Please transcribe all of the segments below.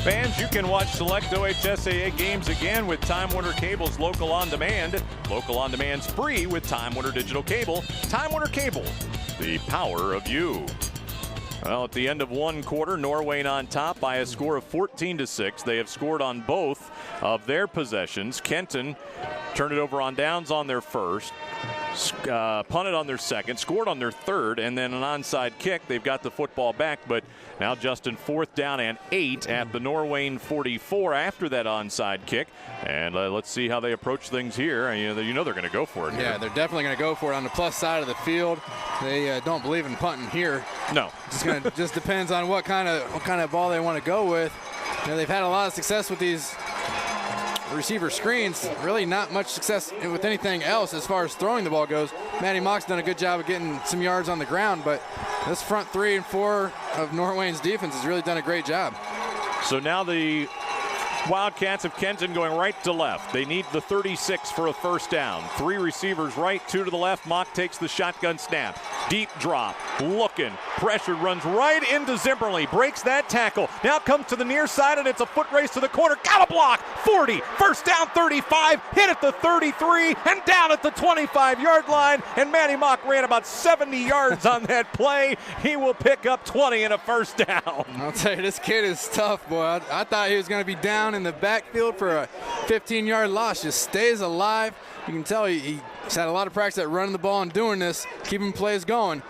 Fans, you can watch select OHSAA games again with Time Warner Cable's Local On Demand. Local On Demand's free with Time Warner Digital Cable. Time Warner Cable, the power of you. Well, at the end of one quarter, Norwayne on top by a score of 14-6. They have scored on both of their possessions. Kenton turned it over on downs on their first, punted on their second, scored on their third, and then an onside kick. They've got the football back, but now Justin, 4th down and 8 at the Norwayne 44 after that onside kick. And let's see how they approach things here. You know they're going to go for it here. Yeah, they're definitely going to go for it on the plus side of the field. They don't believe in punting here. No. Just depends on what kind of ball they want to go with. They've had a lot of success with these receiver screens. Really not much success with anything else as far as throwing the ball goes. Matty Mock's done a good job of getting some yards on the ground, but this front 3 and 4 of Norwayne's defense has really done a great job. So now the Wildcats of Kenton going right to left. They need the 36 for a first down. 3 receivers right, 2 to the left. Mock takes the shotgun snap. Deep drop, looking, pressured, runs right into Zimmerly, breaks that tackle. Now comes to the near side, and it's a foot race to the corner. Got a block, 40, first down 35, hit at the 33, and down at the 25-yard line. And Matty Mock ran about 70 yards on that play. He will pick up 20 and a first down. I'll tell you, this kid is tough, boy. I thought he was going to be down in the backfield for a 15-yard loss. Just stays alive. You can tell he's had a lot of practice at running the ball and doing this, keeping plays going.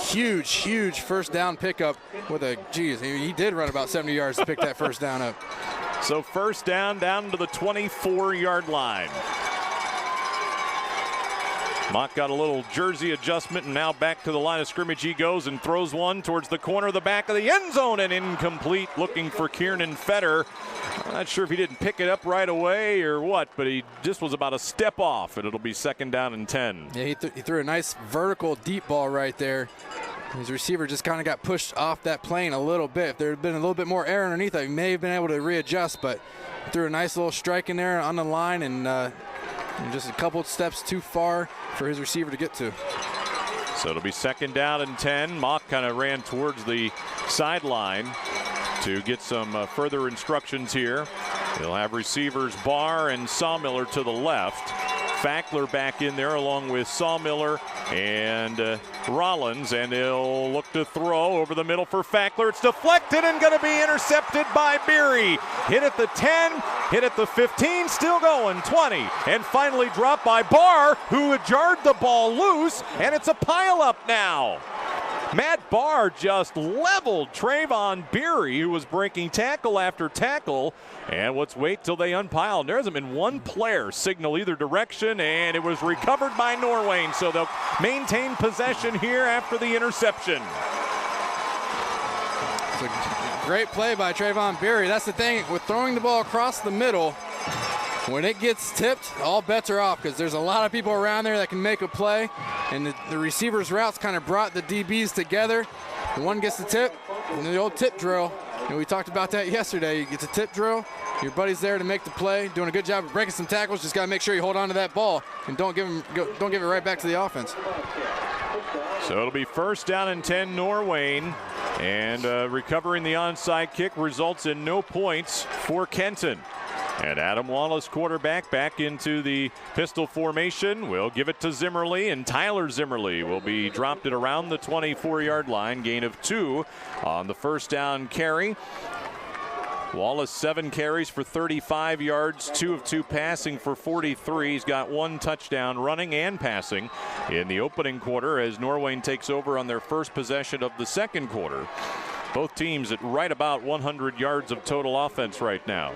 Huge first down pickup with he did run about 70 yards to pick that first down up. So first down to the 24-yard line. Mock got a little jersey adjustment, and now back to the line of scrimmage he goes and throws one towards the corner of the back of the end zone, and incomplete, looking for Kieran Fetter. I'm not sure if he didn't pick it up right away or what, but he just was about a step off, and it'll be 2nd down and 10. Yeah, he threw a nice vertical deep ball right there. His receiver just kind of got pushed off that plane a little bit. If there had been a little bit more air underneath, he may have been able to readjust, but threw a nice little strike in there on the line, and just a couple steps too far for his receiver to get to. So it'll be 2nd down and 10. Mock kind of ran towards the sideline to get some further instructions here. He'll have receivers Barr and Sawmiller to the left. Fackler back in there along with Sawmiller and Rollins, and he'll look to throw over the middle for Fackler. It's deflected and going to be intercepted by Beery. Hit at the 10, hit at the 15, still going, 20, and finally dropped by Barr, who jarred the ball loose, and it's a pileup now. Matt Barr just leveled Trayvon Beery, who was breaking tackle after tackle. And let's wait till they unpile. There hasn't been one player signal either direction, and it was recovered by Norwayne. So they'll maintain possession here after the interception. It's a great play by Trayvon Beery. That's the thing with throwing the ball across the middle. When it gets tipped, all bets are off because there's a lot of people around there that can make a play. And the receiver's routes kind of brought the DBs together. The one gets the tip, and the old tip drill. And we talked about that yesterday. You get the tip drill, your buddy's there to make the play, doing a good job of breaking some tackles. Just got to make sure you hold on to that ball and don't give it right back to the offense. So it'll be 1st down and 10 Norwayne. And recovering the onside kick results in no points for Kenton. And Adam Wallace, quarterback, back into the pistol formation. We'll give it to Zimmerly, and Tyler Zimmerly will be dropped at around the 24-yard line. Gain of 2 on the first down carry. Wallace 7 carries for 35 yards, 2 of 2 passing for 43. He's got 1 touchdown running and passing in the opening quarter as Norwayne takes over on their first possession of the second quarter. Both teams at right about 100 yards of total offense right now.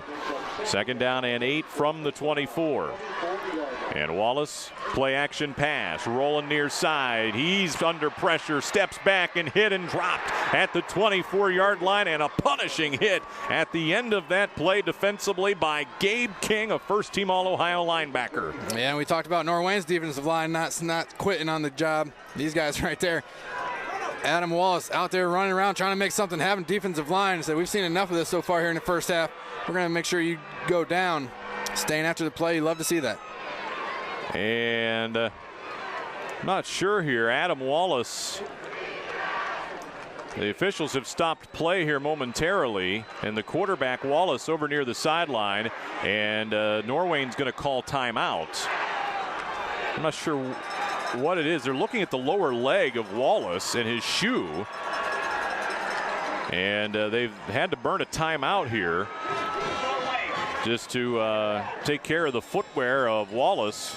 2nd down and 8 from the 24. And Wallace, play action pass, rolling near side. He's under pressure, steps back and hit and dropped at the 24-yard line, and a punishing hit at the end of that play defensively by Gabe King, a first-team All-Ohio linebacker. Yeah, and we talked about Norwayne's defensive line not quitting on the job. These guys right there. Adam Wallace out there running around trying to make something happen. Defensive line said, we've seen enough of this so far here in the first half. We're going to make sure you go down. Staying after the play, you love to see that. And not sure here. Adam Wallace The officials have stopped play here momentarily, and the quarterback Wallace over near the sideline, and Norwayne's going to call timeout. I'm not sure what it is. They're looking at the lower leg of Wallace and his shoe, and they've had to burn a timeout here just to take care of the footwear of Wallace.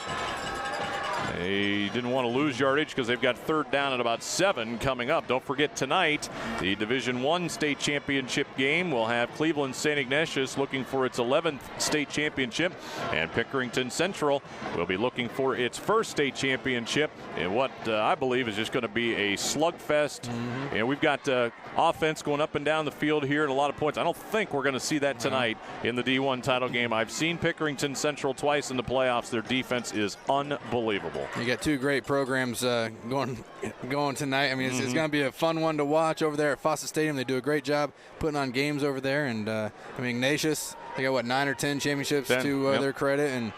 They didn't want to lose yardage because they've got third down at about 7 coming up. Don't forget tonight, the Division I state championship game will have Cleveland St. Ignatius looking for its 11th state championship, and Pickerington Central will be looking for its first state championship in what I believe is just going to be a slugfest. And we've got offense going up and down the field here and a lot of points. I don't think we're going to see that tonight in the D1 title game. I've seen Pickerington Central twice in the playoffs. Their defense is unbelievable. You got two great programs going tonight. I mean, it's going to be a fun one to watch over there at Fawcett Stadium. They do a great job putting on games over there. And I mean, Ignatius, they got 9 or 10 championships to their credit, and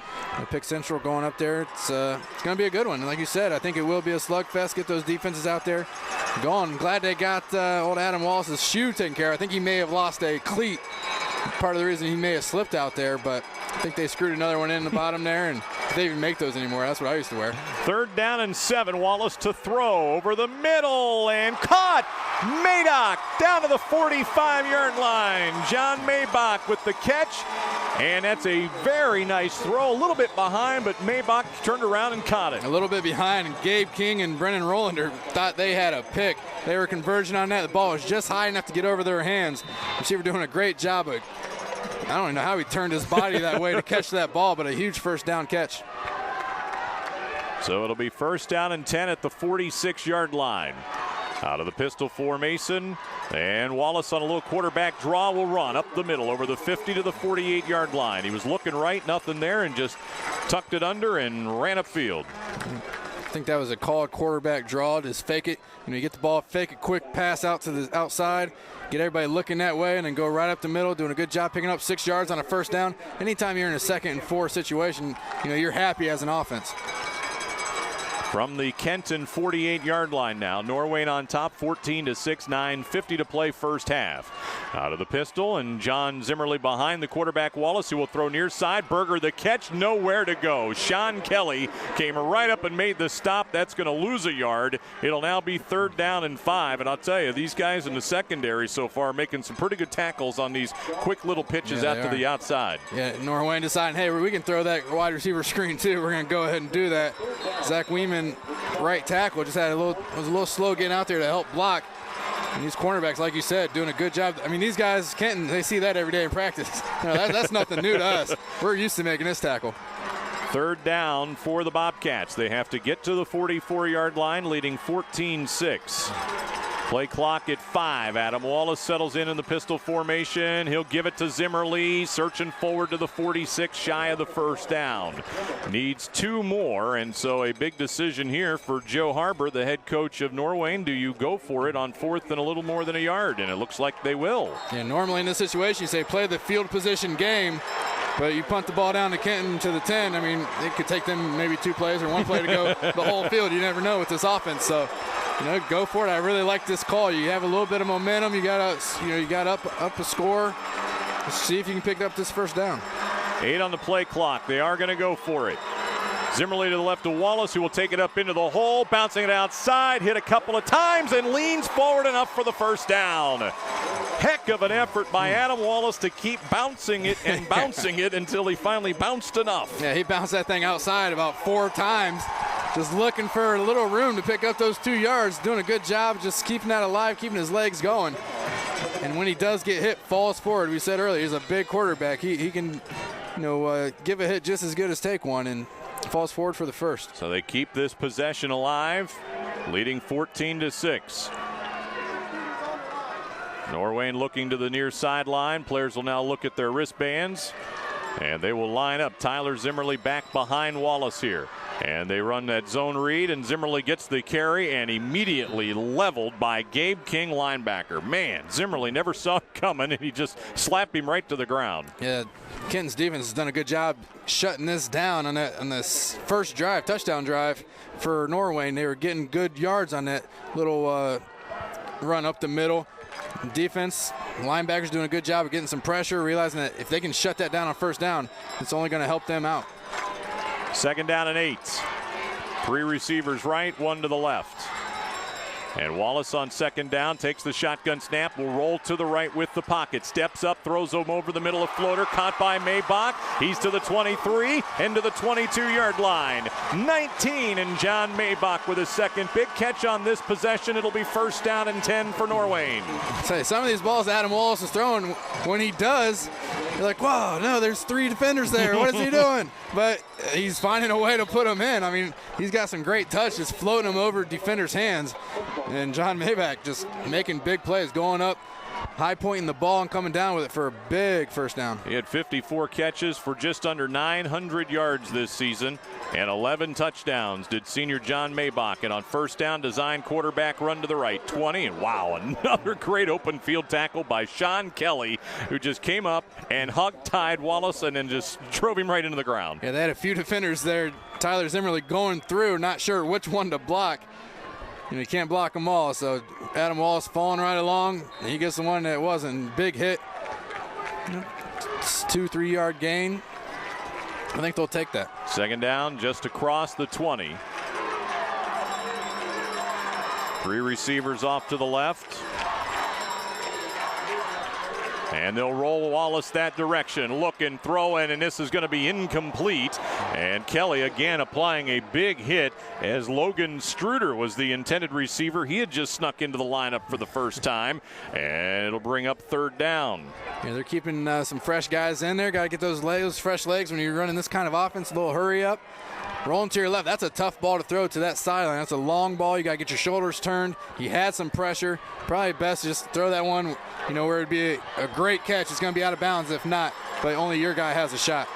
Pick Central going up there. It's going to be a good one. And like you said, I think it will be a slugfest. Get those defenses out there going. Glad they got old Adam Wallace's shoe taken care of. I think he may have lost a cleat. Part of the reason he may have slipped out there, but I think they screwed another one in the bottom there, and they even make those anymore. That's what I used to wear. Third down and 7. Wallace to throw over the middle and caught. Madoc down to the 45-yard line. John Maybach with the catch, and that's a very nice throw. A little bit behind, but Maybach turned around and caught it. A little bit behind, and Gabe King and Brennan Rolander thought they had a pick. They were converging on that. The ball was just high enough to get over their hands. Receiver doing a great job of, I don't even know how he turned his body that way to catch that ball, but a huge first down catch. So it'll be first down and 10 at the 46-yard line. Out of the pistol formation, and Wallace on a little quarterback draw will run up the middle over the 50 to the 48-yard line. He was looking right, nothing there, and just tucked it under and ran upfield. I think that was a called quarterback draw. Just fake it. You get the ball, fake a quick pass out to the outside, get everybody looking that way, and then go right up the middle, doing a good job picking up 6 yards on a first down. Anytime you're in a 2nd and 4 situation, you're happy as an offense. From the Kenton 48-yard line now, Norwayne on top, 14-6, 9:50 to play first half. Out of the pistol, and John Zimmerly behind the quarterback Wallace, who will throw near side. Berger the catch, nowhere to go. Sean Kelly came right up and made the stop. That's going to lose a yard. It'll now be third down and 5. And I'll tell you, these guys in the secondary so far are making some pretty good tackles on these quick little pitches out to the outside. Yeah, Norwayne deciding, hey, we can throw that wide receiver screen too. We're going to go ahead and do that. Zach Weeman, right tackle, just was a little slow getting out there to help block. And these cornerbacks, like you said, doing a good job. I mean, these guys, Kenton, they see that every day in practice. That's nothing new to us. We're used to making this tackle. Third down for the Bobcats. They have to get to the 44-yard line, leading 14-6. Play clock at 5. Adam Wallace settles in the pistol formation. He'll give it to Zimmerly, searching forward to the 46, shy of the first down. Needs 2 more, and so a big decision here for Joe Harbor, the head coach of Norwayne. Do you go for it on 4th and a little more than a yard? And it looks like they will. Yeah, normally in this situation, you say play the field position game, but you punt the ball down to Kenton to the 10. I mean, it could take them maybe 2 plays or 1 play to go the whole field. You never know with this offense. So, go for it. I really like this call. You have a little bit of momentum. You got up a score. Let's see if you can pick up this first down. 8 on the play clock. They are going to go for it. Zimmerly to the left of Wallace, who will take it up into the hole, bouncing it outside, hit a couple of times, and leans forward enough for the first down. Heck of an effort by Adam Wallace to keep bouncing it and bouncing it until he finally bounced enough. Yeah, he bounced that thing outside about 4 times, just looking for a little room to pick up those 2 yards, doing a good job just keeping that alive, keeping his legs going. And when he does get hit, falls forward. We said earlier, he's a big quarterback. He can, give a hit just as good as take one, and falls forward for the first. So they keep this possession alive, leading 14-6. Norwayne looking to the near sideline. Players will now look at their wristbands, and they will line up. Tyler Zimmerly back behind Wallace here. And they run that zone read, and Zimmerly gets the carry and immediately leveled by Gabe King, linebacker. Man, Zimmerly never saw it coming, and he just slapped him right to the ground. Yeah, Kenton's defense has done a good job shutting this down on this first drive, touchdown drive for Norwayne. They were getting good yards on that little run up the middle. Defense, linebackers doing a good job of getting some pressure, realizing that if they can shut that down on first down, it's only going to help them out. 2nd down and 8. 3 receivers right, 1 to the left. And Wallace on 2nd down takes the shotgun snap, will roll to the right with the pocket, steps up, throws him over the middle of floater, caught by Maybach. He's to the 23 and to the 22-yard line. 19, and John Maybach with his 2nd big catch on this possession. It'll be 1st down and 10 for Norwayne. I'll tell you, some of these balls Adam Wallace is throwing, when he does, you're like, whoa, no, there's 3 defenders there. What is he doing? But he's finding a way to put them in. I mean, he's got some great touch, just floating them over defenders' hands. And John Maybach just making big plays, going up, high pointing the ball and coming down with it for a big 1st down. He had 54 catches for just under 900 yards this season and 11 touchdowns did senior John Maybach. And on 1st down, design quarterback run to the right, 20. And wow, another great open field tackle by Sean Kelly, who just came up and hog-tied Wallace and then just drove him right into the ground. Yeah, they had a few defenders there. Tyler Zimmerly going through, not sure which one to block. And you can't block them all, so Adam Wallace falling right along. And he gets the one that wasn't. Big hit. 2-3 yard gain. I think they'll take that. 2nd down, just across the 20. 3 receivers off to the left. And they'll roll Wallace that direction, looking, throwing, and this is going to be incomplete. And Kelly again applying a big hit as Logan Struder was the intended receiver. He had just snuck into the lineup for the first time, and it'll bring up 3rd down. Yeah, they're keeping some fresh guys in there. Got to get those fresh legs when you're running this kind of offense. A little hurry up. Rolling to your left, that's a tough ball to throw to that sideline. That's a long ball. You got to get your shoulders turned. He had some pressure. Probably best to just throw that one, where it'd be a great catch. It's going to be out of bounds if not, but only your guy has a shot.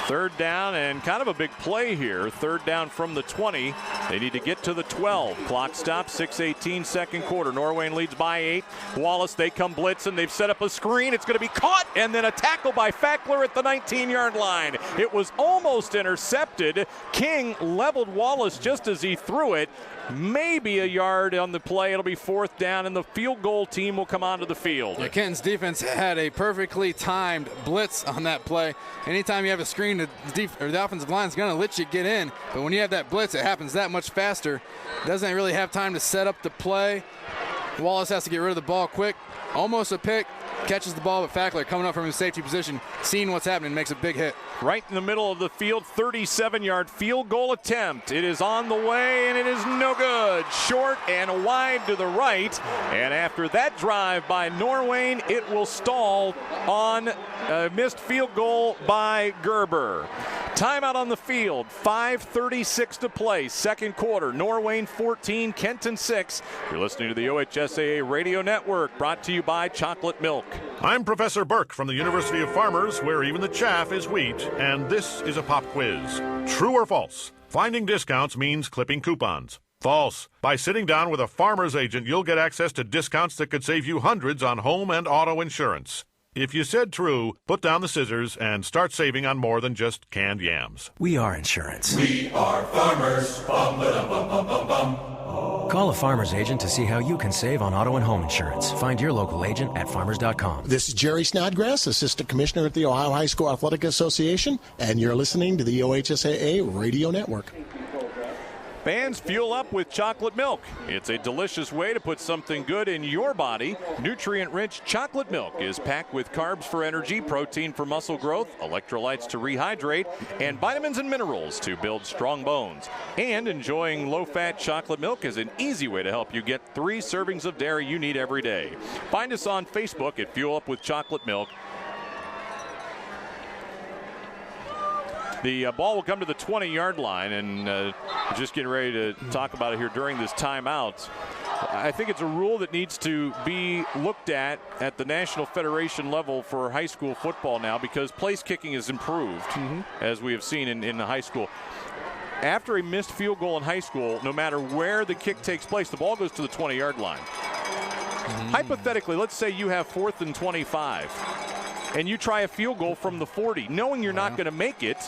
3rd down and kind of a big play here. 3rd down from the 20. They need to get to the 12. Clock stops, 6:18 2nd quarter. Norwayne leads by 8. Wallace, they come blitzing. They've set up a screen. It's going to be caught, and then a tackle by Fackler at the 19-yard line. It was almost intercepted. King leveled Wallace just as he threw it. Maybe a yard on the play. It'll be 4th down, and the field goal team will come onto the field. Yeah, Kenton's defense had a perfectly timed blitz on that play. Anytime you have a screen, the offensive line is going to let you get in. But when you have that blitz, it happens that much faster. Doesn't really have time to set up the play. Wallace has to get rid of the ball quick. Almost a pick. Catches the ball, but Fackler coming up from his safety position, seeing what's happening, makes a big hit. Right in the middle of the field, 37-yard field goal attempt. It is on the way, and it is no good. Short and wide to the right. And after that drive by Norwayne, it will stall on a missed field goal by Gerber. Timeout on the field, 5:36 to play, 2nd quarter. Norwayne 14, Kenton 6. You're listening to the OHSAA Radio Network, brought to you by Chocolate Milk. I'm Professor Burke from the University of Farmers, where even the chaff is wheat, and this is a pop quiz. True or false? Finding discounts means clipping coupons. False. By sitting down with a farmer's agent, you'll get access to discounts that could save you hundreds on home and auto insurance. If you said true, put down the scissors and start saving on more than just canned yams. We are insurance. We are farmers. Bum, ba-dum, bum, bum, bum, bum. Call a farmer's agent to see how you can save on auto and home insurance. Find your local agent at farmers.com. This is Jerry Snodgrass, Assistant Commissioner at the Ohio High School Athletic Association, and you're listening to the OHSAA Radio Network. Fans, fuel up with chocolate milk. It's a delicious way to put something good in your body. Nutrient-rich chocolate milk is packed with carbs for energy, protein for muscle growth, electrolytes to rehydrate, and vitamins and minerals to build strong bones. And enjoying low-fat chocolate milk is an easy way to help you get 3 servings of dairy you need every day. Find us on Facebook at Fuel Up with Chocolate Milk. The ball will come to the 20-yard line, and just getting ready to talk about it here during this timeout. I think it's a rule that needs to be looked at the National Federation level for high school football now, because place kicking has improved, as we have seen in the high school. After a missed field goal in high school, no matter where the kick takes place, the ball goes to the 20-yard line. Hypothetically, let's say you have 4th and 25. And you try a field goal from the 40, knowing you're not going to make it,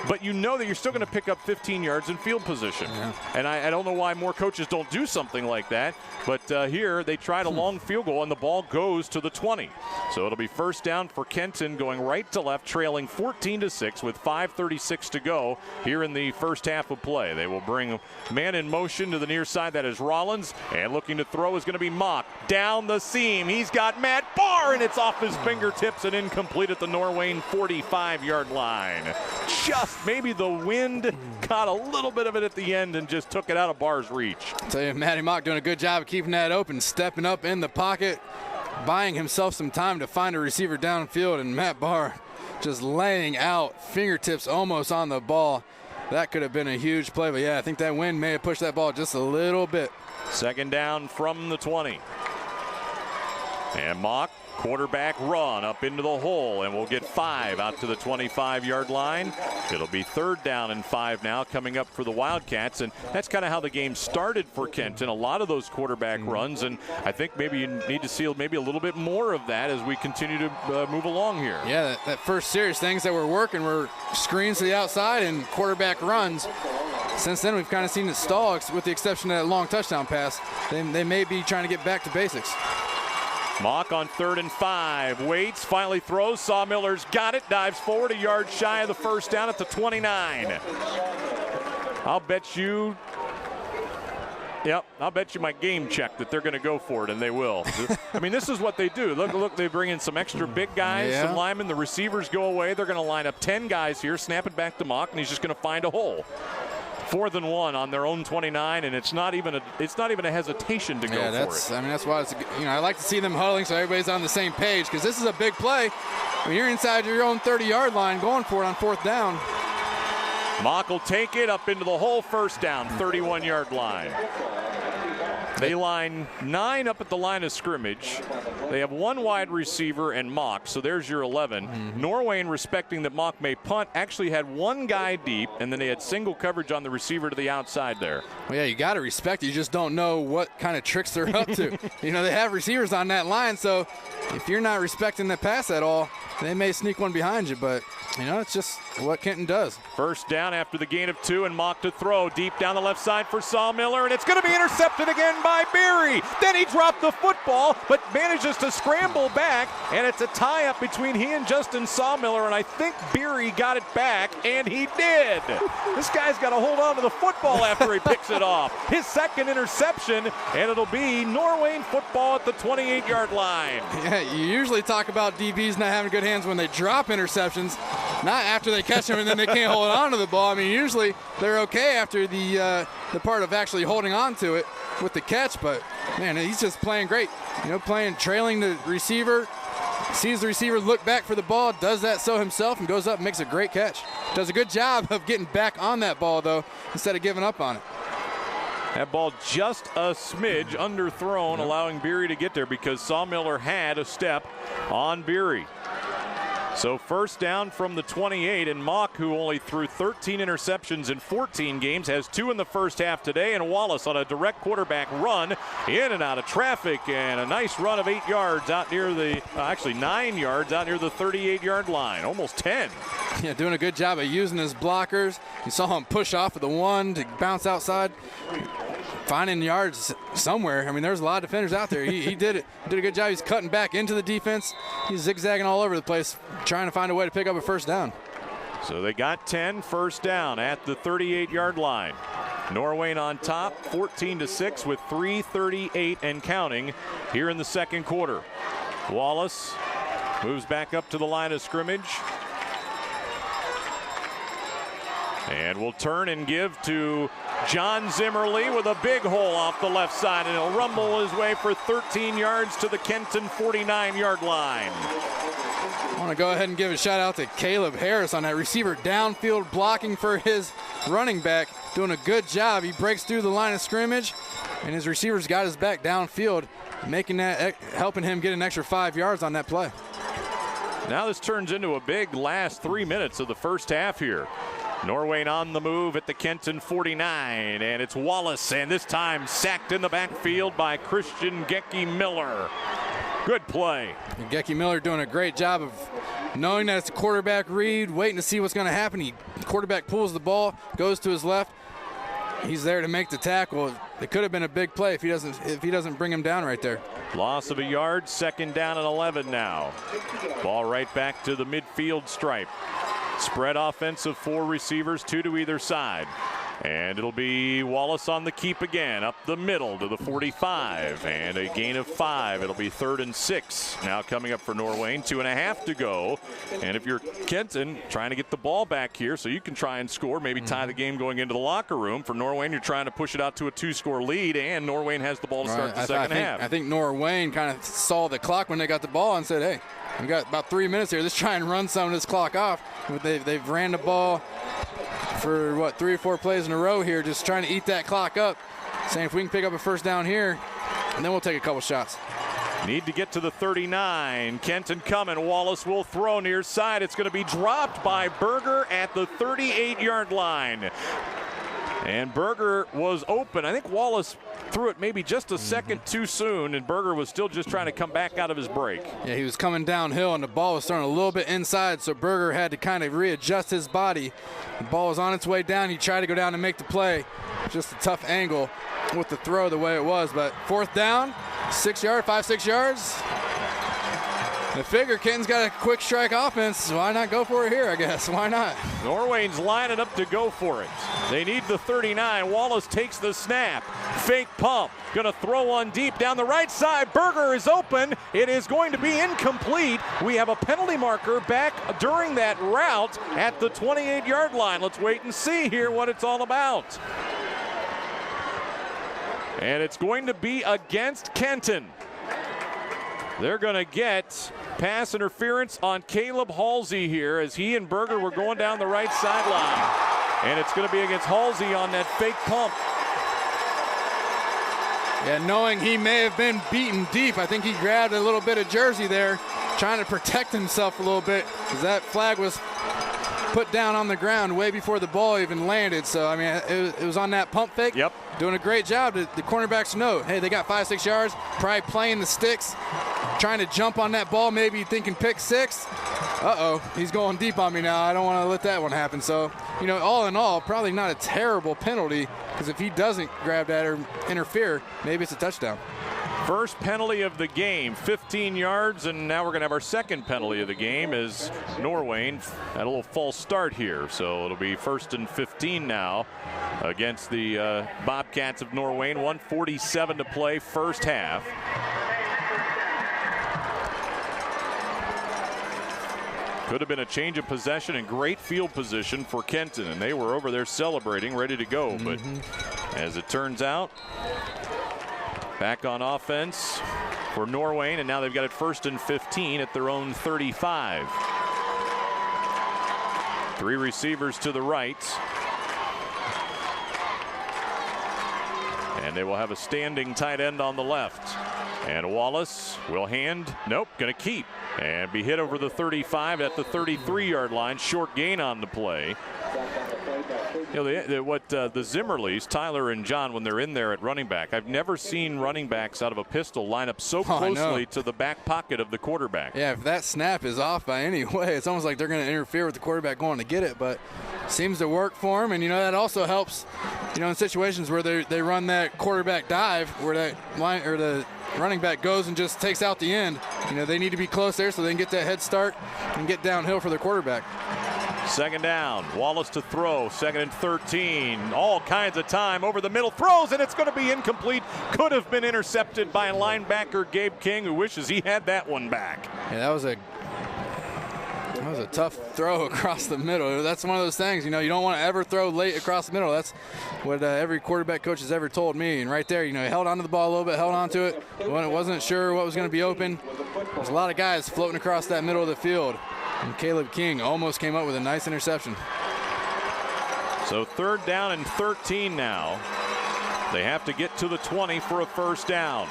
but you know that you're still going to pick up 15 yards in field position. Yeah. And I don't know why more coaches don't do something like that, but here they tried a long field goal, and the ball goes to the 20. So it'll be first down for Kenton, going right to left, trailing 14-6 with 5:36 to go here in the first half of play. They will bring man in motion to the near side. That is Rollins, and looking to throw is going to be Mock. Down the seam, he's got Matt Barr, and it's off his fingertips and incomplete at the Norwayne 45-yard line. Just maybe the wind caught a little bit of it at the end and just took it out of Barr's reach. I'll tell you, Matty Mock doing a good job of keeping that open, stepping up in the pocket, buying himself some time to find a receiver downfield, and Matt Barr just laying out, fingertips almost on the ball. That could have been a huge play, but yeah, I think that wind may have pushed that ball just a little bit. Second down from the 20. And Mock, quarterback run up into the hole, and we'll get 5 out to the 25-yard line. It'll be third down and 5 now coming up for the Wildcats, and that's kind of how the game started for Kenton. A lot of those quarterback runs, and I think maybe you need to see maybe a little bit more of that as we continue to move along here. Yeah, that first series, things that were working were screens to the outside and quarterback runs. Since then, we've kind of seen it stall, with the exception of that long touchdown pass. They may be trying to get back to basics. Mock on 3rd and 5, waits, finally throws. Sawmiller's got it, dives forward, a yard shy of the first down at the 29. I'll bet you my game check that they're going to go for it, and they will. I mean, this is what they do. Look, they bring in some extra big guys, some linemen. The receivers go away. They're going to line up 10 guys here, snap it back to Mock, and he's just going to find a hole. 4th and 1 on their own 29, and it's not even a hesitation to go for it. I mean, that's why I like to see them huddling so everybody's on the same page, because this is a big play. When you're inside your own 30-yard line, going for it on 4th down. Mock will take it up into the hole, first down, 31-yard line. They line 9 up at the line of scrimmage. They have 1 wide receiver and Mock, so there's your 11. Norwayne, respecting that Mock may punt, actually had 1 guy deep, and then they had single coverage on the receiver to the outside there. Well, yeah, you got to respect it. You just don't know what kind of tricks they're up to. They have receivers on that line, so if you're not respecting the pass at all, they may sneak one behind you, but it's just what Kenton does. First down after the gain of 2, and Mock to throw deep down the left side for Sawmiller, and it's going to be intercepted again by Beery. Then he dropped the football, but manages to scramble back, and it's a tie-up between he and Justin Sawmiller, and I think Beery got it back, and he did. This guy's got to hold on to the football after he picks it off. His second interception, and it'll be Norwayne football at the 28-yard line. Yeah, you usually talk about DBs not having good hands when they drop interceptions, not after they catch them and then they can't hold on to the ball. I mean, usually they're okay after the part of actually holding on to it with the catch, but man, he's just playing great. Trailing the receiver, sees the receiver look back for the ball, does that so himself, and goes up and makes a great catch. Does a good job of getting back on that ball, though, instead of giving up on it. That ball just a smidge underthrown, allowing Beery to get there because Sawmiller had a step on Beery. So first down from the 28, and Mock, who only threw 13 interceptions in 14 games, has 2 in the first half today, and Wallace on a direct quarterback run in and out of traffic, and a nice run of 8 yards out near the, 9 yards out near the 38-yard line, almost 10. Yeah, doing a good job of using his blockers. You saw him push off of the 1 to bounce outside, finding yards somewhere. I mean, there's a lot of defenders out there. He did it. Did a good job. He's cutting back into the defense. He's zigzagging all over the place, trying to find a way to pick up a first down. So they got 10, first down at the 38-yard line. Norwayne on top, 14-6 with 3:38 and counting here in the second quarter. Wallace moves back up to the line of scrimmage. And will turn and give to John Zimmerly with a big hole off the left side, and he'll rumble his way for 13 yards to the Kenton 49-yard line. I want to go ahead and give a shout out to Caleb Harris on that receiver downfield blocking for his running back. Doing a good job. He breaks through the line of scrimmage, and his receiver's got his back downfield, helping him get an extra 5 yards on that play. Now this turns into a big last 3 minutes of the first half here. Norwayne on the move at the Kenton 49, and it's Wallace, and this time sacked in the backfield by Christian Gecky Miller. Good play. And Gecky Miller doing a great job of knowing that it's a quarterback read, waiting to see what's going to happen. The quarterback pulls the ball, goes to his left. He's there to make the tackle. It could have been a big play if he doesn't bring him down right there. Loss of a yard, second down and 11 now. Ball right back to the midfield stripe. Spread offense of 4 receivers, 2 to either side. And it'll be Wallace on the keep again, up the middle to the 45, and a gain of 5. It'll be 3rd and 6. Now coming up for Norwayne, 2.5 to go. And if you're Kenton, trying to get the ball back here so you can try and score, maybe tie the game going into the locker room. For Norwayne, you're trying to push it out to a 2-score lead, and Norwayne has the ball to start the second half. I think Norwayne kind of saw the clock when they got the ball and said, hey, we got about 3 minutes here. Let's try and run some of this clock off. They've ran the ball for 3 or 4 plays in a row here, just trying to eat that clock up, saying if we can pick up a first down here, and then we'll take a couple shots. Need to get to the 39. Kenton coming. Wallace will throw near side. It's going to be dropped by Berger at the 38-yard line. And Berger was open. I think Wallace threw it maybe just a second too soon, and Berger was still just trying to come back out of his break. Yeah, he was coming downhill, and the ball was thrown a little bit inside, so Berger had to kind of readjust his body. The ball was on its way down. He tried to go down and make the play. Just a tough angle with the throw the way it was. But 4th down, 6 yards. I figure Kenton's got a quick strike offense, so why not go for it here, I guess? Why not? Norwayne's lining up to go for it. They need the 39. Wallace takes the snap. Fake pump. Going to throw one deep down the right side. Berger is open. It is going to be incomplete. We have a penalty marker back during that route at the 28-yard line. Let's wait and see here what it's all about. And it's going to be against Kenton. They're going to get pass interference on Caleb Halsey here as he and Berger were going down the right sideline. And it's going to be against Halsey on that fake pump. Yeah, knowing he may have been beaten deep, I think he grabbed a little bit of jersey there, trying to protect himself a little bit, because that flag was put down on the ground way before the ball even landed. So, I mean, it was on that pump fake. Yep. Doing a great job. The cornerbacks know, hey, they got 5-6 yards, probably playing the sticks, trying to jump on that ball, maybe thinking pick 6. Uh-oh, he's going deep on me now. I don't want to let that one happen. So, you know, all in all, probably not a terrible penalty, because if he doesn't grab that or interfere, maybe it's a touchdown. First penalty of the game, 15 yards, and now we're going to have our second penalty of the game as Norwayne had a little false start here. So it'll be 1st and 15 now against the Bobcats of Norwayne. 1:47 to play, first half. Could have been a change of possession and great field position for Kenton, and they were over there celebrating, ready to go. But as it turns out, back on offense for Norwayne, and now they've got it 1st and 15 at their own 35. 3 receivers to the right. And they will have a standing tight end on the left. And Wallace will hand, nope, going to keep. And be hit over the 35 at the 33-yard line. Short gain on the play. You know, the Zimmerleys, Tyler and John, when they're in there at running back, I've never seen running backs out of a pistol line up so closely to the back pocket of the quarterback. Yeah, if that snap is off by any way, it's almost like they're going to interfere with the quarterback going to get it, but seems to work for him. And, you know, that also helps, you know, in situations where they run that quarterback dive where that line or the running back goes and just takes out the end. You know, they need to be close there so they can get that head start and get downhill for their quarterback. Second down, Wallace to throw, 2nd and 13. All kinds of time over the middle, throws, and it's going to be incomplete. Could have been intercepted by linebacker Gabe King, who wishes he had that one back. Yeah, that was a tough throw across the middle. That's one of those things, you know, you don't want to ever throw late across the middle. That's what every quarterback coach has ever told me. And right there, you know, he held onto the ball a little bit, held onto it when it wasn't sure what was going to be open. There's a lot of guys floating across that middle of the field. And Caleb King almost came up with a nice interception. So 3rd down and 13 now. They have to get to the 20 for a first down.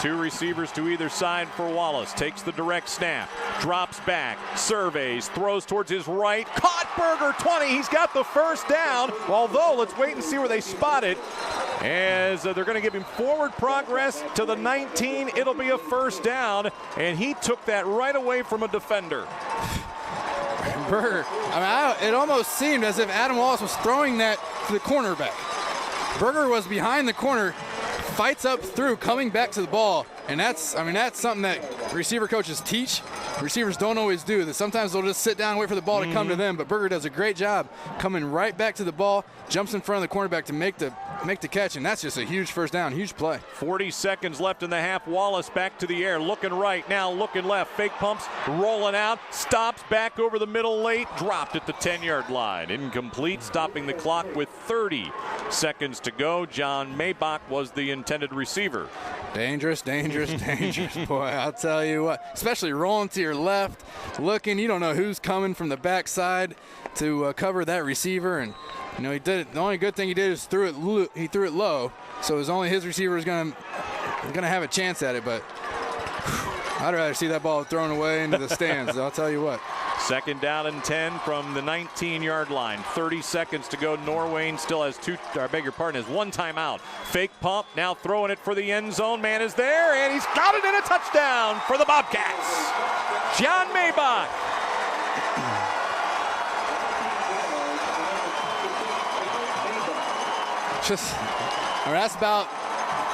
2 receivers to either side for Wallace. Takes the direct snap, drops back, surveys, throws towards his right. Caught Berger, 20. He's got the first down. Although, let's wait and see where they spot it. As they're going to give him forward progress to the 19. It'll be a first down, and he took that right away from a defender. Berger, it almost seemed as if Adam Wallace was throwing that to the cornerback. Berger was behind the corner, fights up through, coming back to the ball. And that's something that receiver coaches teach. Receivers don't always do. That sometimes they'll just sit down and wait for the ball to come to them. But Berger does a great job coming right back to the ball, jumps in front of the cornerback to make the catch, and that's just a huge first down, huge play. 40 seconds left in the half. Wallace back to the air, looking right, now looking left. Fake pumps, rolling out, stops back over the middle late, dropped at the 10-yard line. Incomplete, stopping the clock with 30 seconds to go. John Maybach was the intended receiver. Dangerous, dangerous, dangerous. Boy, I'll tell you what, especially rolling to your left, looking, you don't know who's coming from the backside to cover that receiver. And he did it. The only good thing he did is he threw it low, so it was only his receiver was gonna have a chance at it. But I'd rather see that ball thrown away into the stands. I'll tell you what. Second down and 10 from the 19-yard line. 30 seconds to go. Norwayne still has has one timeout. Fake pump, now throwing it for the end zone. Man is there, and he's got it in a touchdown for the Bobcats. John Maybach. That's about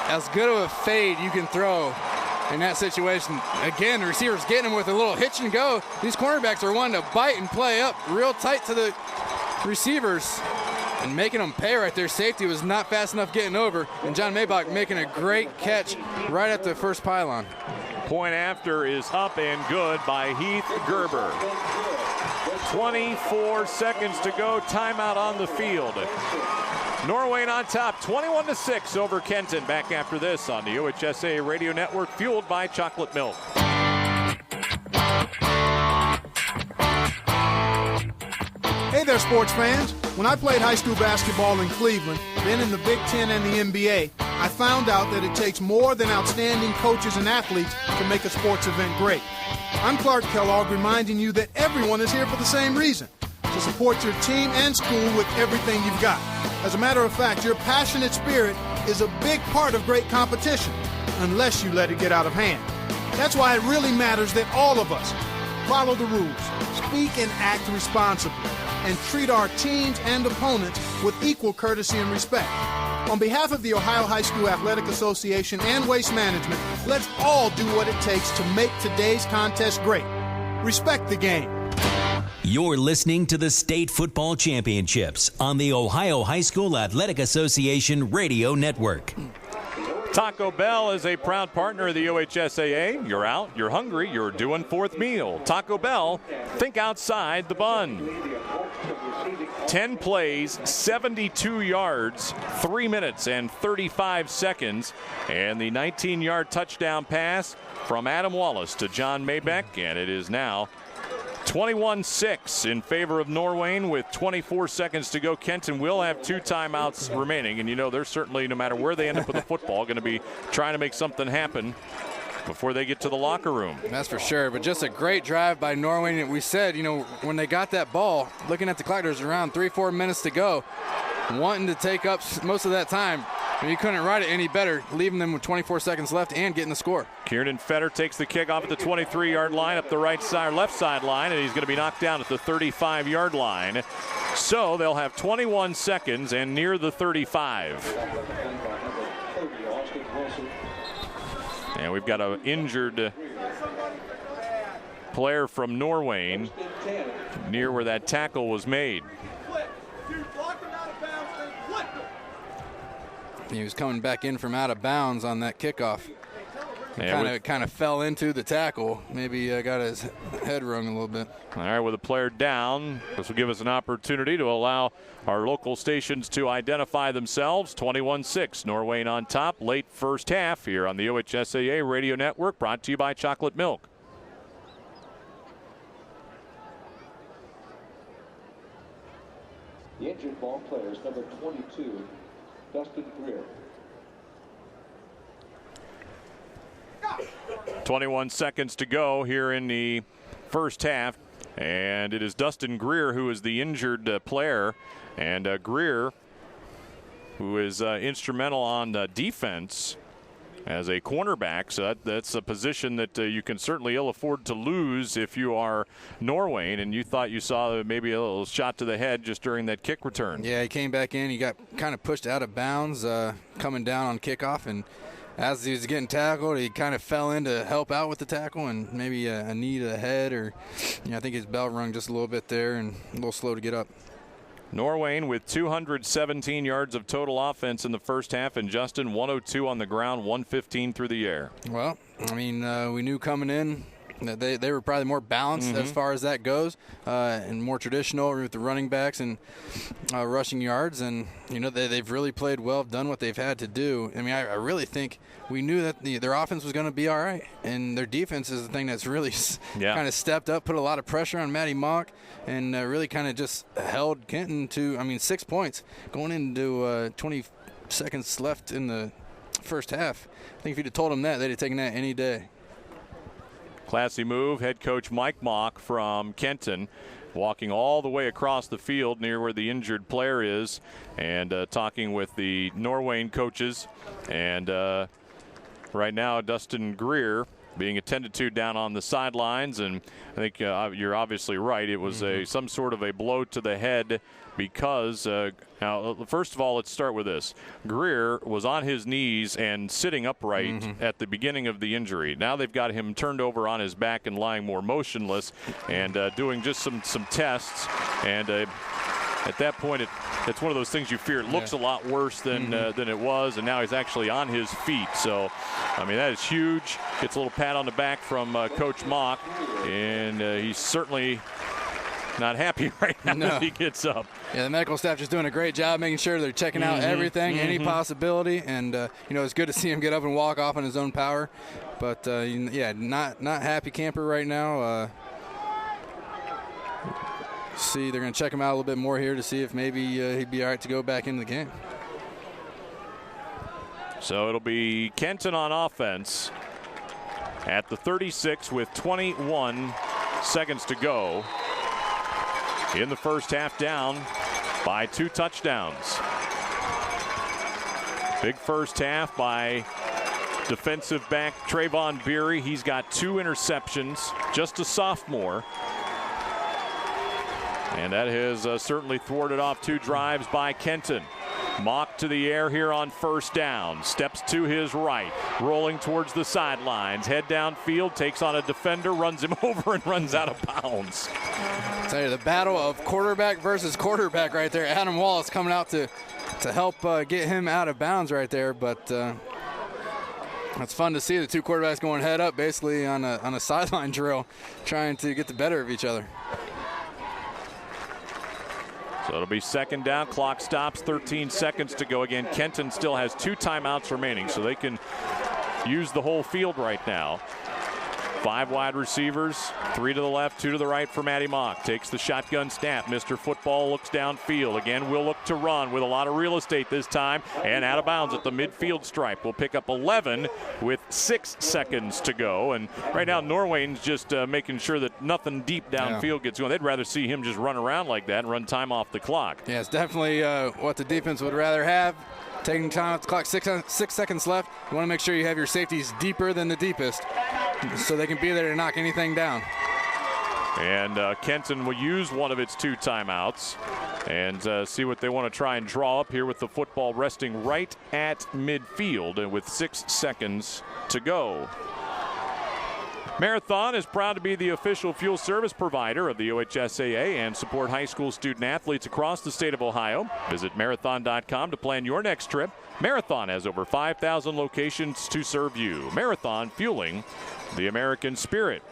as good of a fade you can throw in that situation. Again, the receiver's getting him with a little hitch and go. These cornerbacks are wanting to bite and play up real tight to the receivers and making them pay right there. Safety was not fast enough getting over, and John Maybach making a great catch right at the first pylon. Point after is up and good by Heath Gerber. 24 seconds to go. Timeout on the field. Norwayne on top, 21-6 over Kenton. Back after this on the OHSAA Radio Network, fueled by chocolate milk. Hey there, sports fans. When I played high school basketball in Cleveland, then in the Big Ten and the NBA, I found out that it takes more than outstanding coaches and athletes to make a sports event great. I'm Clark Kellogg, reminding you that everyone is here for the same reason, to support your team and school with everything you've got. As a matter of fact, your passionate spirit is a big part of great competition, unless you let it get out of hand. That's why it really matters that all of us follow the rules, speak and act responsibly, and treat our teams and opponents with equal courtesy and respect. On behalf of the Ohio High School Athletic Association and Waste Management, let's all do what it takes to make today's contest great. Respect the game. You're listening to the State Football Championships on the Ohio High School Athletic Association Radio Network. Taco Bell is a proud partner of the OHSAA. You're out, you're hungry, you're doing fourth meal. Taco Bell, think outside the bun. 10 plays, 72 yards, 3 minutes and 35 seconds. And the 19-yard touchdown pass from Adam Wallace to John Maybach. And it is now 21-6 in favor of Norwayne with 24 seconds to go. Kenton will have 2 timeouts remaining, and they're certainly, no matter where they end up with the football, going to be trying to make something happen before they get to the locker room. That's for sure, but just a great drive by Norwayne. We said, when they got that ball, looking at the clock, there's around 3-4 minutes to go, wanting to take up most of that time. You couldn't write it any better, leaving them with 24 seconds left and getting the score. Kieran Fetter takes the kick off at the 23-yard line, up the left side line, and he's going to be knocked down at the 35-yard line. So they'll have 21 seconds and near the 35. And we've got an injured player from Norwayne near where that tackle was made. He was coming back in from out of bounds on that kickoff. Kind of fell into the tackle. Maybe got his head rung a little bit. All right, with a player down, this will give us an opportunity to allow our local stations to identify themselves. 21-6, Norwayne on top, late first half here on the OHSAA Radio Network, brought to you by Chocolate Milk. The injured ball player is number 22, Dustin Greer. 21 seconds to go here in the first half, and it is Dustin Greer who is the injured player, and Greer, who is instrumental on defense as a cornerback. So that's a position that you can certainly ill afford to lose if you are Norwayne, and you thought you saw maybe a little shot to the head just during that kick return. Yeah, he came back in. He got kind of pushed out of bounds coming down on kickoff, and as he was getting tackled, he kind of fell in to help out with the tackle, and maybe a knee to the head, or I think his bell rung just a little bit there and a little slow to get up. Norwayne with 217 yards of total offense in the first half, and Justin 102 on the ground, 115 through the air. Well, I mean, we knew coming in that they were probably more balanced as far as that goes, and more traditional with the running backs and rushing yards. And, they've really played well, done what they've had to do. I mean, I really think we knew that their offense was going to be all right, and their defense is the thing that's really kind of stepped up, put a lot of pressure on Matty Mock, and really kind of just held Kenton to, 6 points going into 20 seconds left in the first half. I think if you'd have told them that, they'd have taken that any day. Classy move. Head coach Mike Mock from Kenton walking all the way across the field near where the injured player is, and talking with the Norwayne coaches. And right now, Dustin Greer being attended to down on the sidelines. And I think you're obviously right. It was some sort of a blow to the head because now, first of all, let's start with this. Greer was on his knees and sitting upright at the beginning of the injury. Now they've got him turned over on his back and lying more motionless, and doing just some tests. And at that point, it's one of those things you fear. It looks a lot worse than it was, and now he's actually on his feet. So, that is huge. Gets a little pat on the back from Coach Mock, and he's certainly not happy right now as he gets up. Yeah, the medical staff just doing a great job making sure they're checking out everything, any possibility, and it's good to see him get up and walk off on his own power. But not happy camper right now. See, they're going to check him out a little bit more here to see if maybe he'd be all right to go back into the game. So it'll be Kenton on offense at the 36 with 21 seconds to go in the first half, down by 2 touchdowns. Big first half by defensive back Trayvon Beery. He's got 2 interceptions, just a sophomore. And that has certainly thwarted off 2 drives by Kenton. Mock to the air here on first down. Steps to his right. Rolling towards the sidelines. Head downfield. Takes on a defender. Runs him over and runs out of bounds. I'll tell you, the battle of quarterback versus quarterback right there. Adam Wallace coming out to help get him out of bounds right there. But it's fun to see the 2 quarterbacks going head up basically on a sideline drill, trying to get the better of each other. So it'll be second down. Clock stops. 13 seconds to go. Again, Kenton still has 2 timeouts remaining, so they can use the whole field right now. 5 wide receivers, 3 to the left, 2 to the right for Matty Mock. Takes the shotgun snap. Mr. Football looks downfield. Again, will look to run with a lot of real estate this time, and out of bounds at the midfield stripe. Will pick up 11 with 6 seconds to go. And right now, Norwayne's just making sure that nothing deep downfield gets going. They'd rather see him just run around like that and run time off the clock. Yeah, it's definitely what the defense would rather have. Taking time off the clock, 6 seconds left. You want to make sure you have your safeties deeper than the deepest, so they can be there to knock anything down. And Kenton will use one of its 2 timeouts and see what they want to try and draw up here with the football resting right at midfield and with 6 seconds to go. Marathon is proud to be the official fuel service provider of the OHSAA and support high school student athletes across the state of Ohio. Visit marathon.com to plan your next trip. Marathon has over 5,000 locations to serve you. Marathon, fueling the American spirit.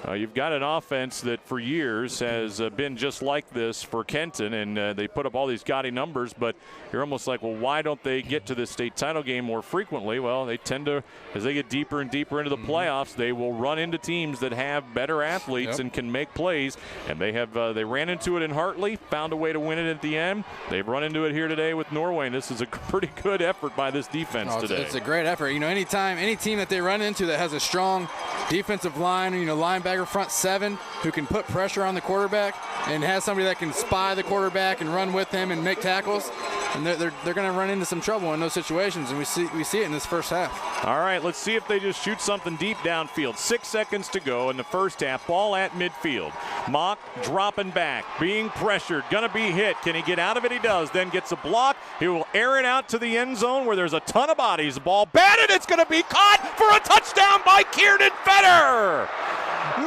You've got an offense that for years has been just like this for Kenton, and they put up all these gaudy numbers, but you're almost like, well, why don't they get to the state title game more frequently? Well, they tend to, as they get deeper and deeper into the playoffs, they will run into teams that have better athletes and can make plays, and they have they ran into it in Hartley, found a way to win it at the end. They've run into it here today with Norwayne. This is a pretty good effort by this defense today. It's a great effort. Any team that they run into that has a strong defensive line, linebacker front 7 who can put pressure on the quarterback and has somebody that can spy the quarterback and run with him and make tackles, And they're going to run into some trouble in those situations, and we see it in this first half. All right, let's see if they just shoot something deep downfield. 6 seconds to go in the first half. Ball at midfield. Mock dropping back, being pressured, going to be hit. Can he get out of it? He does. Then gets a block. He will air it out to the end zone where there's a ton of bodies. The ball batted. It's going to be caught for a touchdown by Kieran Fetter.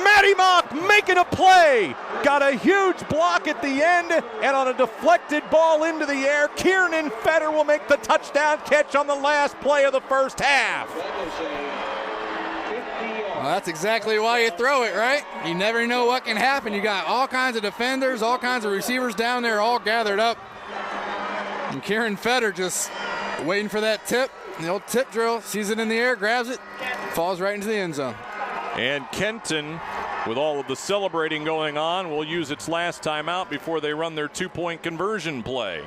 Matty Mock making a play. Got a huge block at the end, and on a deflected ball into the air, Kieran Fetter will make the touchdown catch on the last play of the first half. Well, that's exactly why you throw it, right? You never know what can happen. You got all kinds of defenders, all kinds of receivers down there all gathered up. And Kieran Fetter just waiting for that tip. The old tip drill, sees it in the air, grabs it, falls right into the end zone. And Kenton, with all of the celebrating going on, will use its last timeout before they run their two-point conversion play.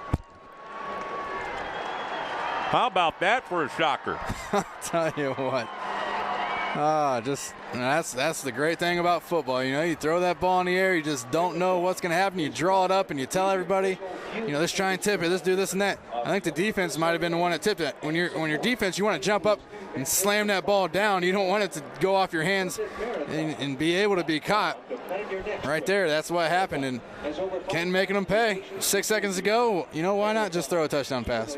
How about that for a shocker? I'll tell you what. That's the great thing about football. You know, you throw that ball in the air, you just don't know what's going to happen. You draw it up and you tell everybody, you know, let's try and tip it, let's do this and that. I think the defense might have been the one that tipped it. When you're defense, you want to jump up and slam that ball down. You don't want it to go off your hands and be able to be caught. Right there, that's what happened. And Kenton making them pay. 6 seconds to go. You know, why not just throw a touchdown pass?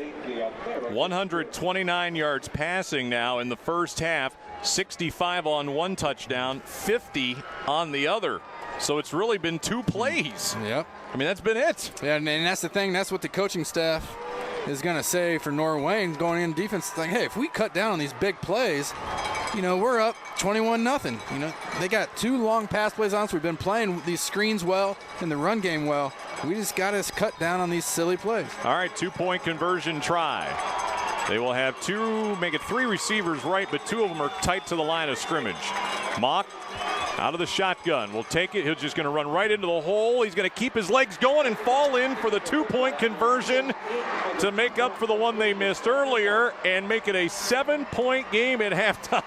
129 yards passing now in the first half. 65 on one touchdown, 50 on the other. So it's really been two plays. Yep. I mean, that's been it. Yeah, and that's the thing. That's what the coaching staff is going to say for Norwayne going in defense. It's like, hey, if we cut down on these big plays, you know, we're up 21-0. You know, they got two long pass plays on us. We've been playing these screens well and the run game well. We just got to cut down on these silly plays. All right, two-point conversion try. They will have make it three receivers right, but two of them are tight to the line of scrimmage. Mock out of the shotgun will take it. He's just going to run right into the hole. He's going to keep his legs going and fall in for the two-point conversion to make up for the one they missed earlier and make it a 7-point game at halftime.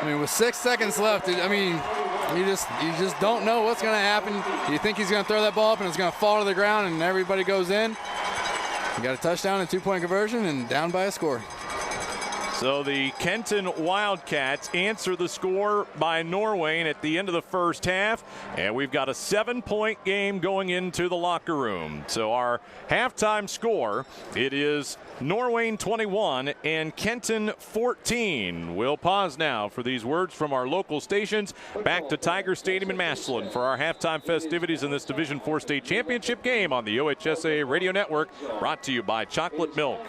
I mean, with 6 seconds left, I mean, you just don't know what's going to happen. You think he's going to throw that ball up and it's going to fall to the ground and everybody goes in. You got a touchdown and two-point conversion and down by a score. So the Kenton Wildcats answer the score by Norwayne at the end of the first half, and we've got a 7-point game going into the locker room. So our halftime score, it is Norwayne 21 and Kenton 14. We'll pause now for these words from our local stations. Back to Tiger Stadium in Massillon for our halftime festivities in this Division IV state championship game on the OHSAA Radio Network, brought to you by Chocolate Milk.